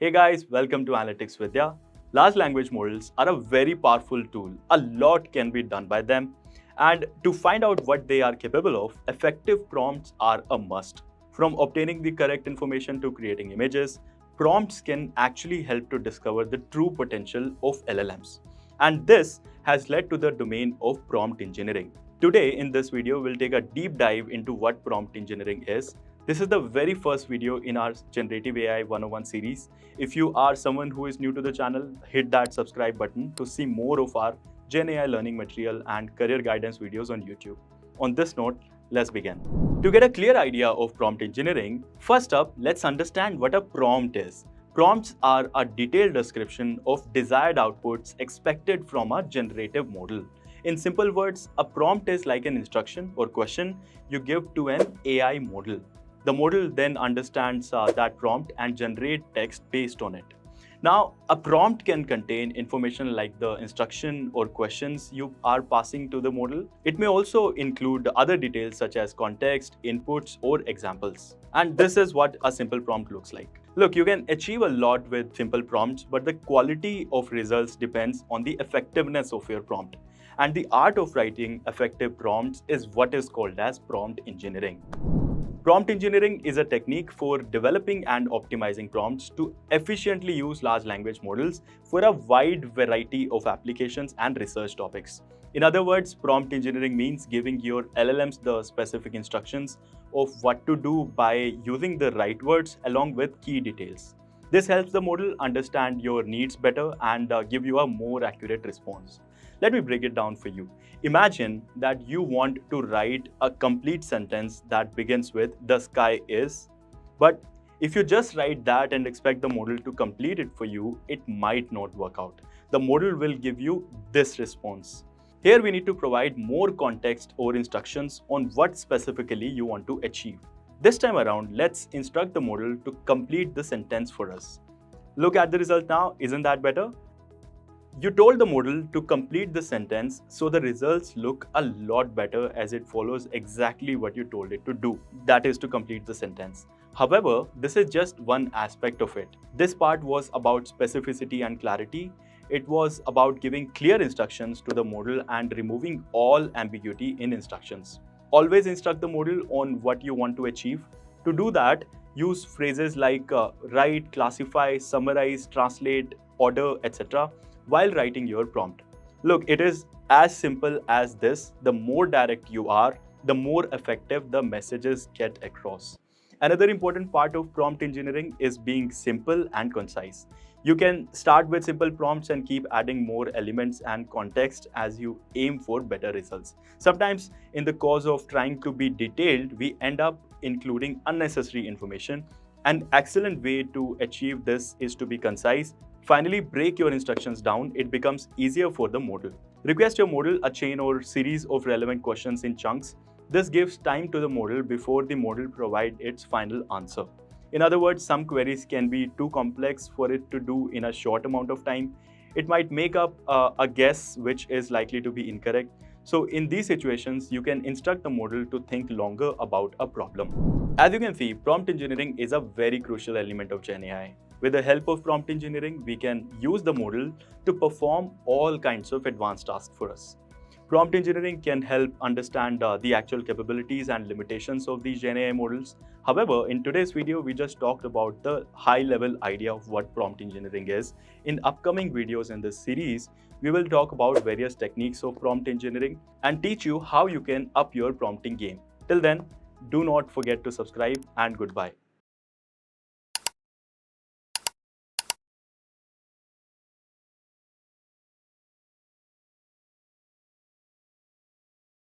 Hey guys, welcome to Analytics Vidhya. Large language models are a very powerful tool. A lot can be done by them. And to find out what they are capable of, effective prompts are a must. From obtaining the correct information to creating images, prompts can actually help to discover the true potential of LLMs. And this has led to the domain of prompt engineering. Today, in this video, we'll take a deep dive into what prompt engineering is. This is the very first video in our Generative AI 101 series. If you are someone who is new to the channel, hit that subscribe button to see more of our GenAI learning material and career guidance videos on YouTube. On this note, let's begin. To get a clear idea of prompt engineering, first up, let's understand what a prompt is. Prompts are a detailed description of desired outputs expected from a generative model. In simple words, a prompt is like an instruction or question you give to an AI model. The model then understands that prompt and generate text based on it. Now, a prompt can contain information like the instruction or questions you are passing to the model. It may also include other details such as context, inputs, or examples. And this is what a simple prompt looks like. Look, you can achieve a lot with simple prompts, but the quality of results depends on the effectiveness of your prompt. And the art of writing effective prompts is what is called as prompt engineering. Prompt engineering is a technique for developing and optimizing prompts to efficiently use large language models for a wide variety of applications and research topics. In other words, prompt engineering means giving your LLMs the specific instructions of what to do by using the right words along with key details. This helps the model understand your needs better and give you a more accurate response. Let me break it down for you. Imagine that you want to write a complete sentence that begins with "the sky is," but if you just write that and expect the model to complete it for you, it might not work out. The model will give you this response. Here we need to provide more context or instructions on what specifically you want to achieve. This time around, let's instruct the model to complete the sentence for us. Look at the result now, isn't that better? You told the model to complete the sentence, so the results look a lot better as it follows exactly what you told it to do, that is to complete the sentence. However, this is just one aspect of it. This part was about specificity and clarity. It was about giving clear instructions to the model and removing all ambiguity in instructions. Always instruct the model on what you want to achieve. To do that, use phrases like write, classify, summarize, translate, order, etc. while writing your prompt. Look, it is as simple as this. The more direct you are, the more effective the messages get across. Another important part of prompt engineering is being simple and concise. You can start with simple prompts and keep adding more elements and context as you aim for better results. Sometimes, in the cause of trying to be detailed, we end up including unnecessary information. An excellent way to achieve this is to be concise. Finally, break your instructions down. It becomes easier for the model. Request your model a chain or series of relevant questions in chunks. This gives time to the model before the model provides its final answer. In other words, some queries can be too complex for it to do in a short amount of time. It might make up a guess which is likely to be incorrect. So in these situations, you can instruct the model to think longer about a problem. As you can see, prompt engineering is a very crucial element of GenAI. With the help of prompt engineering, we can use the model to perform all kinds of advanced tasks for us. Prompt engineering can help understand the actual capabilities and limitations of these GenAI models. However, in today's video, we just talked about the high-level idea of what prompt engineering is. In upcoming videos in this series, we will talk about various techniques of prompt engineering and teach you how you can up your prompting game. Till then, do not forget to subscribe and goodbye.